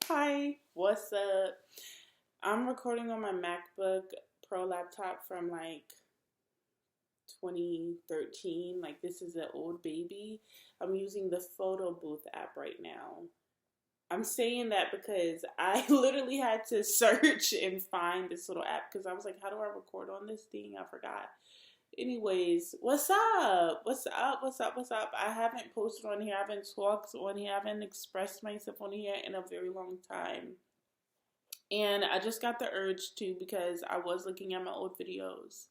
Hi, what's up? I'm recording on my MacBook Pro laptop from like 2013. Like, this is an old baby. I'm using the Photo Booth app right now. I'm saying that because I literally had to search and find this little app because I was like, how do I record on this thing? I forgot. Anyways, what's up? What's up? What's up? What's up? I haven't posted on here. I haven't talked on here. I haven't expressed myself on here in a very long time. And I just got the urge to because I was looking at my old videos.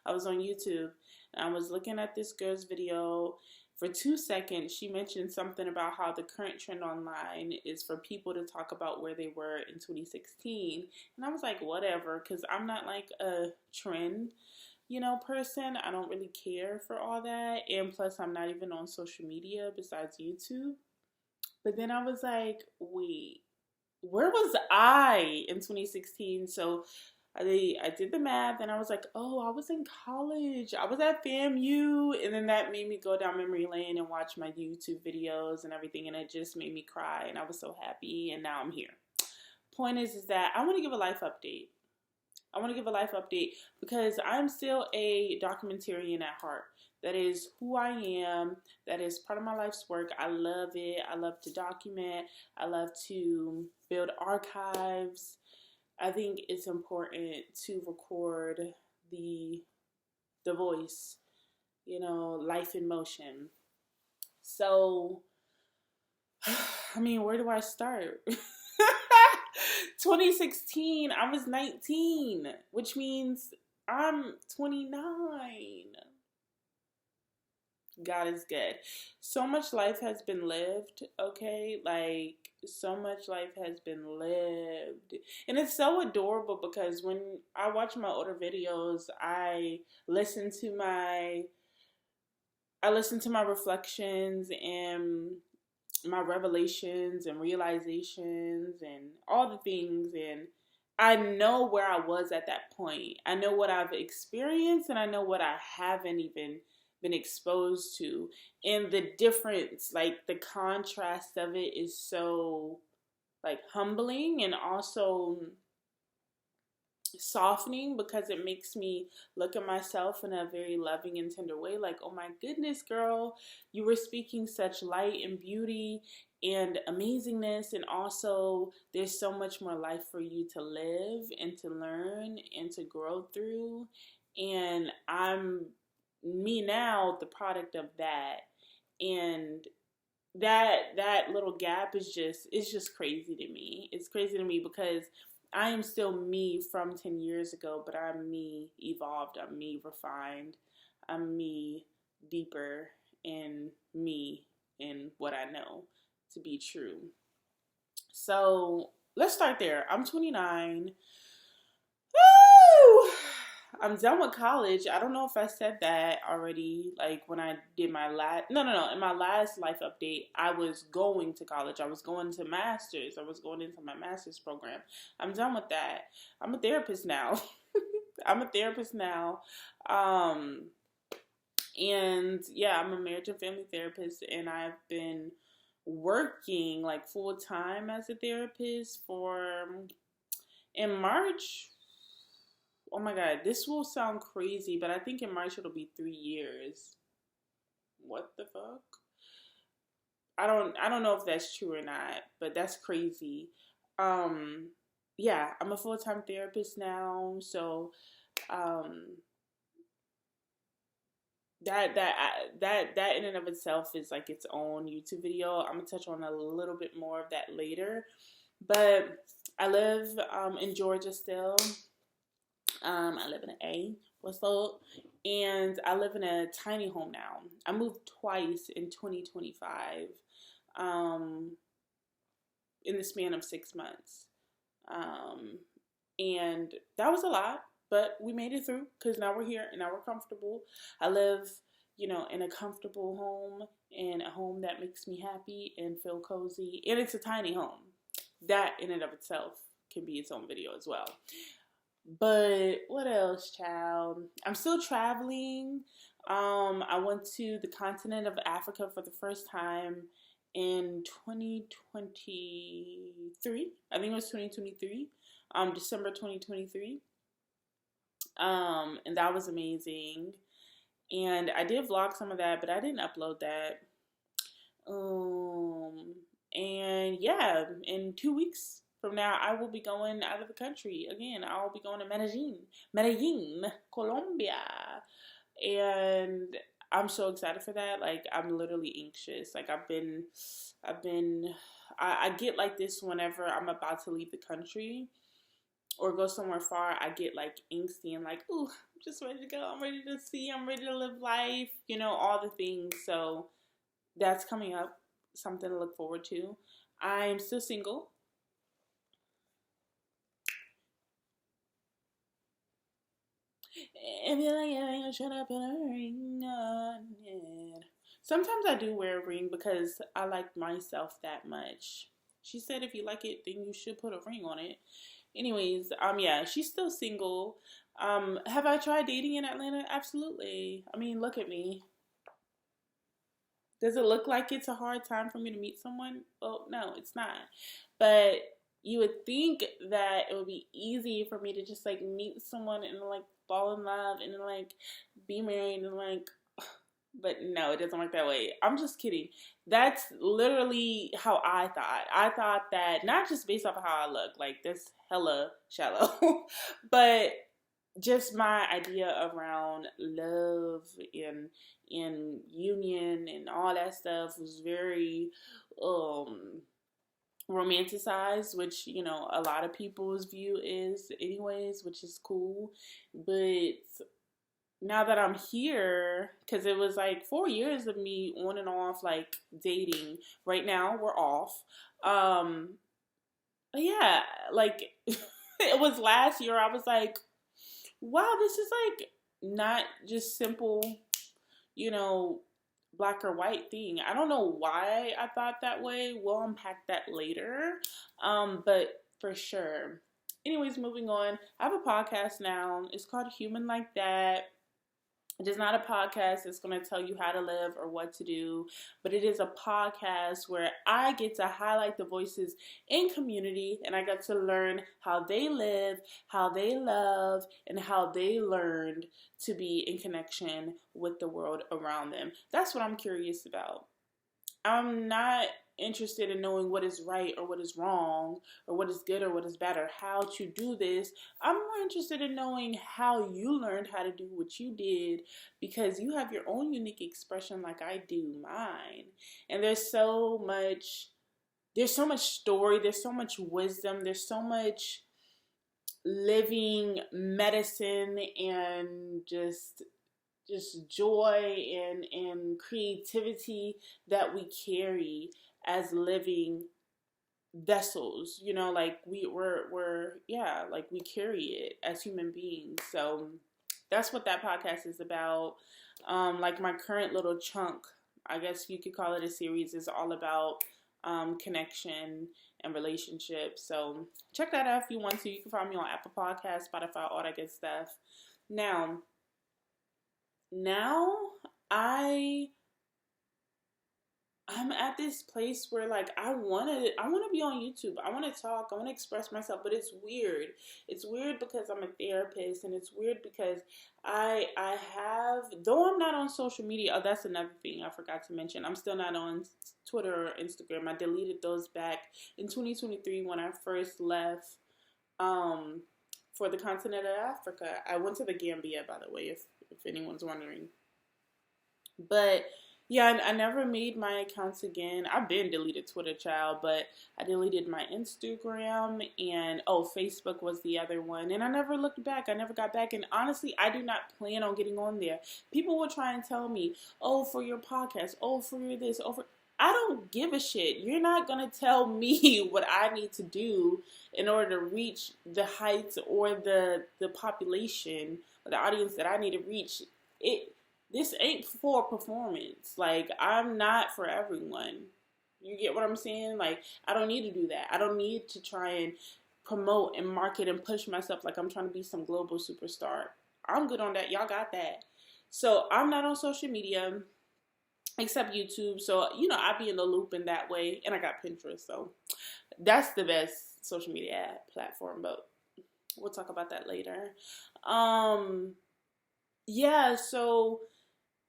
I was on YouTube and I was looking at this girl's video. For 2 seconds, she mentioned something about how the current trend online is for people to talk about where they were in 2016. And I was like, whatever, because I'm not like a trend, person. I don't really care for all that. And plus, I'm not even on social media besides YouTube. But then I was like, wait, where was I in 2016? So I did the math and I was like, oh, I was in college. I was at FAMU. And then that made me go down memory lane and watch my YouTube videos and everything. And it just made me cry. And I was so happy. And now I'm here. Point is that I want to give a life update. I want to give a life update because I'm still a documentarian at heart. That is who I am. That is part of my life's work. I love it. I love to document. I love to build archives. I think it's important to record the voice, life in motion. So, where do I start? 2016, I was 19, which means I'm 29. God is good. So much life has been lived, okay? Like, so much life has been lived. And it's so adorable because when I watch my older videos, I listen to my reflections and my revelations and realizations and all the things, and I know where I was at that point. I know what I've experienced and I know what I haven't even been exposed to. And the difference, like the contrast of it is so like humbling and also softening because it makes me look at myself in a very loving and tender way, like, oh my goodness, girl, you were speaking such light and beauty and amazingness, and also there's so much more life for you to live and to learn and to grow through. And I'm me now, the product of that. And that little gap is just crazy to me. It's crazy to me because I am still me from 10 years ago, but I'm me evolved, I'm me refined, I'm me deeper in me in what I know to be true. So let's start there. I'm 29. Woo! I'm done with college. I don't know if I said that already. Like when I did my no. In my last life update, I was going to college. I was going to masters. I was going into my master's program. I'm done with that. I'm a therapist now. I'm a therapist now. And yeah, I'm a marriage and family therapist, and I've been working like full time as a therapist in March. Oh my God, this will sound crazy, but I think in March it'll be 3 years. What the fuck? I don't know if that's true or not, but that's crazy. Um, yeah, I'm a full-time therapist now, so um, that in and of itself is like its own YouTube video. I'm gonna touch on a little bit more of that later, but I live in Georgia still. I live in an A. What's up? And I live in a tiny home now. I moved twice in 2025, in the span of 6 months. And that was a lot, but we made it through because now we're here and now we're comfortable. I live, in a comfortable home, in a home that makes me happy and feel cozy. And it's a tiny home. That in and of itself can be its own video as well. But what else, child? I'm still traveling. I went to the continent of Africa for the first time in 2023. I think it was 2023, December 2023. And that was amazing. And I did vlog some of that, but I didn't upload that. And yeah, in 2 weeks from now, I will be going out of the country again. I'll be going to Medellin, Colombia, and I'm so excited for that. Like, I'm literally anxious. Like, I get like this whenever I'm about to leave the country or go somewhere far. I get like angsty and like, ooh, I'm just ready to go. I'm ready to see. I'm ready to live life. All the things. So that's coming up. Something to look forward to. I'm still single. If you like it, you should have put a ring on it. Sometimes I do wear a ring because I like myself that much. She said if you like it, then you should put a ring on it. Anyways, yeah, she's still single. Have I tried dating in Atlanta? Absolutely. I mean, look at me. Does it look like it's a hard time for me to meet someone? Well, no, it's not. But you would think that it would be easy for me to just like meet someone and like fall in love and like be married and like, but no, it doesn't work that way. I'm just kidding. That's literally how I thought. I thought that not just based off of how I look, like that's hella shallow, but just my idea around love and union and all that stuff was very romanticized, which a lot of people's view is anyways, which is cool. But now that I'm here, because it was like 4 years of me on and off like dating. Right now we're off. Yeah, like it was last year I was like, wow, this is like not just simple, black or white thing. I don't know why I thought that way. We'll unpack that later. But for sure. Anyways, moving on. I have a podcast now. It's called Human Like That. It is not a podcast that's going to tell you how to live or what to do, but it is a podcast where I get to highlight the voices in community, and I get to learn how they live, how they love, and how they learned to be in connection with the world around them. That's what I'm curious about. I'm not interested in knowing what is right or what is wrong or what is good or what is bad or how to do this. I'm more interested in knowing how you learned how to do what you did, because you have your own unique expression like I do mine. And there's so much story, there's so much wisdom, there's so much living medicine and just joy and creativity that we carry as living vessels, like like we carry it as human beings. So that's what that podcast is about. Like my current little chunk, I guess you could call it a series, is all about connection and relationships. So check that out if you want to. You can find me on Apple Podcasts, Spotify, all that good stuff. Now I'm at this place where like I want to be on YouTube. I want to talk. I want to express myself, but it's weird. It's weird because I'm a therapist, and it's weird because I have, though I'm not on social media. Oh, that's another thing I forgot to mention. I'm still not on Twitter or Instagram. I deleted those back in 2023 when I first left for the continent of Africa. I went to the Gambia, by the way, if anyone's wondering. But yeah, I never made my accounts again. I've been deleted Twitter, child, but I deleted my Instagram, and Facebook was the other one. And I never looked back. I never got back. And honestly, I do not plan on getting on there. People will try and tell me, oh, for your podcast, oh, for your this, oh, for... I don't give a shit. You're not going to tell me what I need to do in order to reach the heights or the population or the audience that I need to reach. This ain't for performance. Like, I'm not for everyone. You get what I'm saying? Like, I don't need to do that. I don't need to try and promote and market and push myself like I'm trying to be some global superstar. I'm good on that. Y'all got that. So I'm not on social media. except YouTube. So, you know, I be in the loop in that way. And I got Pinterest. So that's the best social media platform. But we'll talk about that later. Yeah, so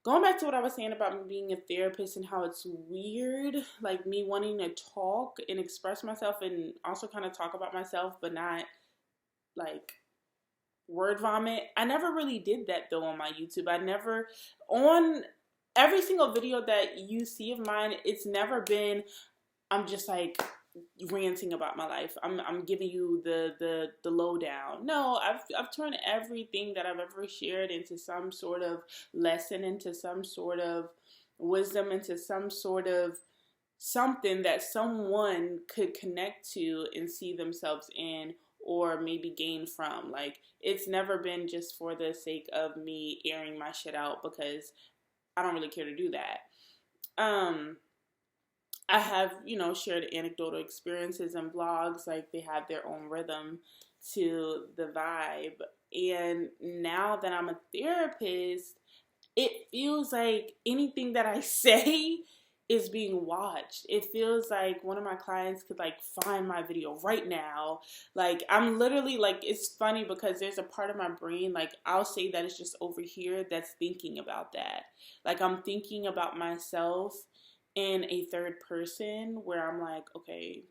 going back to what I was saying about me being a therapist and how it's weird, like me wanting to talk and express myself and also kind of talk about myself, but not like word vomit. I never really did that though on my YouTube. I never, on every single video that you see of mine, it's never been, I'm just like ranting about my life. I'm giving you the lowdown. No, I've turned everything that I've ever shared into some sort of lesson, into some sort of wisdom, into some sort of something that someone could connect to and see themselves in, or maybe gain from. Like, it's never been just for the sake of me airing my shit out, because I don't really care to do that. I have, you know, shared anecdotal experiences and blogs. Like, they have their own rhythm to the vibe. And now that I'm a therapist, it feels like anything that I say is being watched. It feels like one of my clients could like find my video right now. Like, I'm literally like, it's funny because there's a part of my brain, like, I'll say that it's just over here that's thinking about that. Like, I'm thinking about myself in a third person, where I'm like, okay,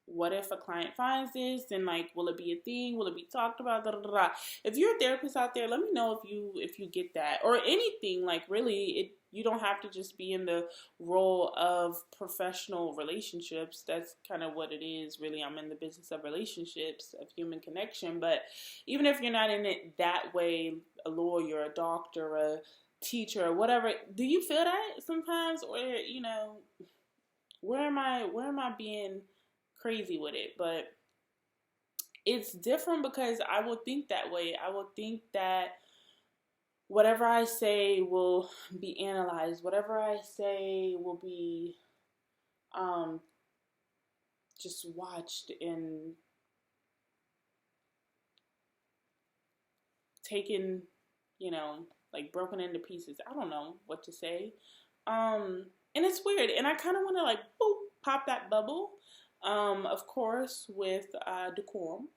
what if a client finds this? Then, like, will it be a thing? Will it be talked about? Da, da, da, da. If you're a therapist out there, let me know if you get that, or anything. Like, really, you don't have to just be in the role of professional relationships. That's kind of what it is, really. I'm in the business of relationships, of human connection. But even if you're not in it that way, a lawyer, a doctor, a teacher, or whatever, do you feel that sometimes? Or, you know, where am I being crazy with it? But it's different because I will think that way. I will think that whatever I say will be analyzed. Whatever I say will be just watched and taken, you know, like broken into pieces. I don't know what to say. And it's weird. And I kind of want to like, boop, pop that bubble. Of course, with decorum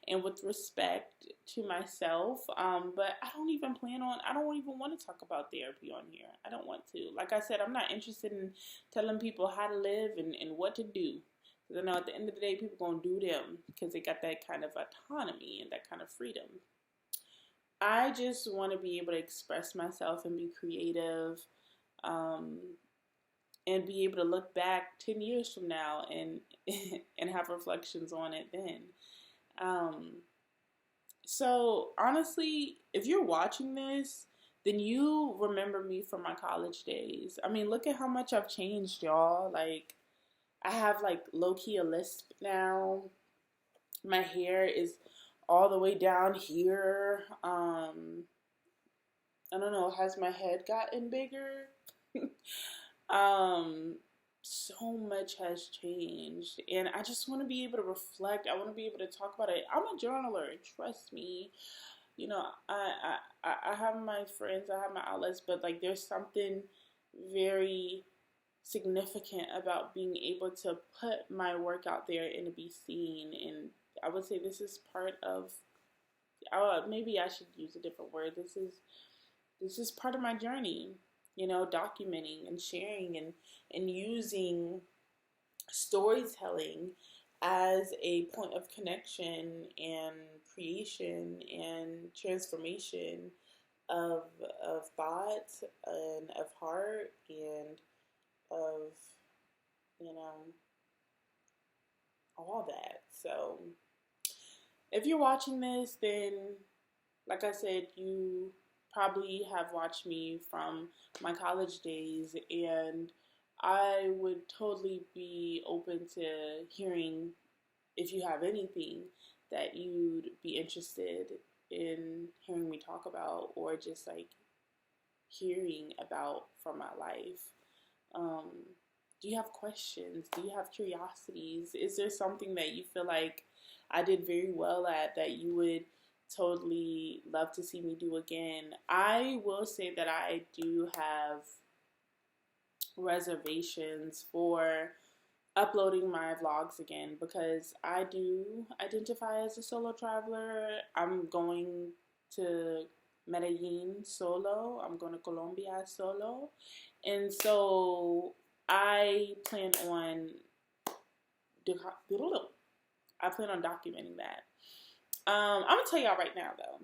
and with respect to myself. But I don't even want to talk about therapy on here. I don't want to. Like I said, I'm not interested in telling people how to live and what to do. Because I know at the end of the day, people going to do them because they got that kind of autonomy and that kind of freedom. I just want to be able to express myself and be creative. And be able to look back 10 years from now and and have reflections on it then. So honestly, if you're watching this, then you remember me from my college days. I mean, look at how much I've changed, y'all. Like, I have like low-key a lisp now. My hair is all the way down here. I don't know, has my head gotten bigger? So much has changed, and I just want to be able to reflect. I want to be able to talk about it. I'm a journaler, trust me. You know, I have my friends, I have my outlets, but like, there's something very significant about being able to put my work out there and to be seen. And I would say this is part of, maybe I should use a different word. This is part of my journey. You know, documenting and sharing and using storytelling as a point of connection and creation and transformation of thought and of heart and of, you know, all that. So if you're watching this, then like I said, you probably have watched me from my college days, and I would totally be open to hearing if you have anything that you'd be interested in hearing me talk about, or just like hearing about from my life. Do you have questions? Do you have curiosities? Is there something that you feel like I did very well at that you would totally love to see me do again? I will say that I do have reservations for uploading my vlogs again, because I do identify as a solo traveler. I'm going to Medellin solo. I'm going to Colombia solo. And so I plan on documenting that. I'm gonna tell y'all right now though.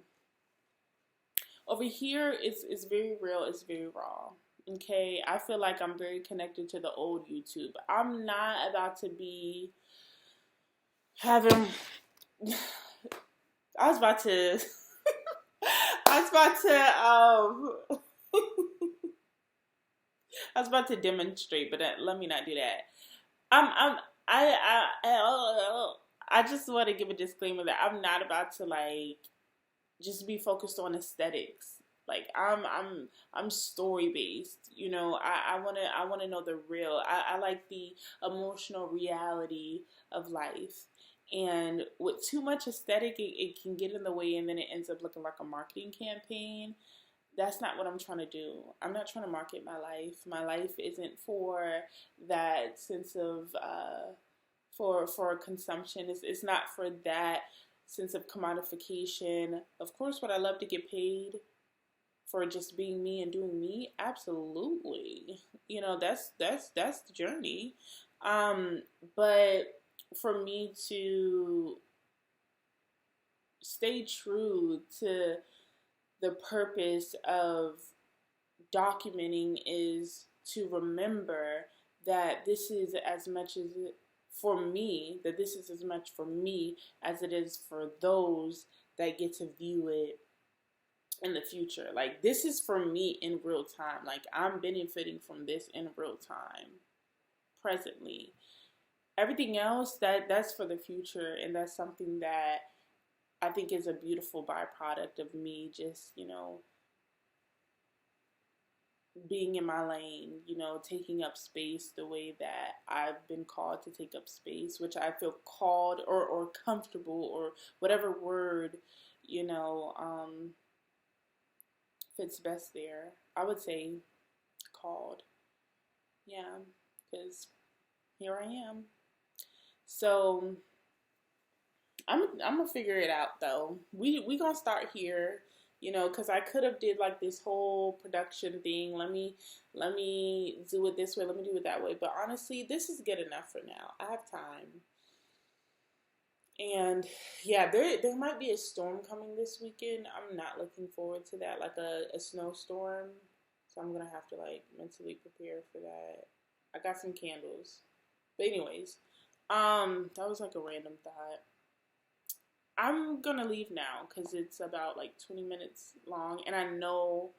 Over here, it's very real. It's very raw. Okay, I feel like I'm very connected to the old YouTube. I'm not about to be having. I was about to. I was about to. I was about to demonstrate, but let me not do that. I just want to give a disclaimer that I'm not about to like just be focused on aesthetics. Like I'm story based. You know, I wanna know the real. I like the emotional reality of life. And with too much aesthetic, it can get in the way, and then it ends up looking like a marketing campaign. That's not what I'm trying to do. I'm not trying to market my life. My life isn't for that sense of for consumption. It's not for that sense of commodification. Of course, would I love to get paid for just being me and doing me? Absolutely. You know, that's the journey. But for me to stay true to the purpose of documenting is to remember that this is as much as for me, that this is as much for me as it is for those that get to view it in the future. Like, this is for me in real time. Like, I'm benefiting from this in real time, presently. Everything else, that's for the future, and that's something that I think is a beautiful byproduct of me just, you know, being in my lane, you know, taking up space the way that I've been called to take up space, which I feel called or comfortable or whatever word, you know, fits best there. I would say called. Yeah, because here I am. So I'm gonna figure it out though. We gonna start here, you know, because I could have did like this whole production thing. Let me do it this way. Let me do it that way. But honestly, this is good enough for now. I have time. And yeah, there might be a storm coming this weekend. I'm not looking forward to that, like a snowstorm. So I'm gonna have to like mentally prepare for that. I got some candles. But anyways, that was like a random thought. I'm gonna leave now because it's about like 20 minutes long, and I know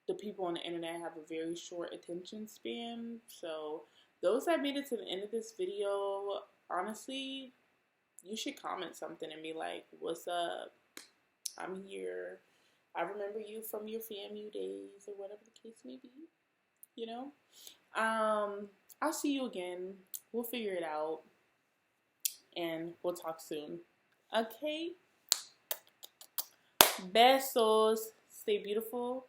the people on the internet have a very short attention span. So those that made it to the end of this video, honestly, you should comment something and be like, "What's up? I'm here. I remember you from your FAMU days," or whatever the case may be. You know, I'll see you again. We'll figure it out, and we'll talk soon. Okay. Besos. Stay beautiful.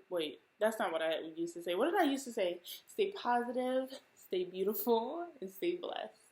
Wait, that's not what I used to say. What did I used to say? Stay positive, stay beautiful, and stay blessed.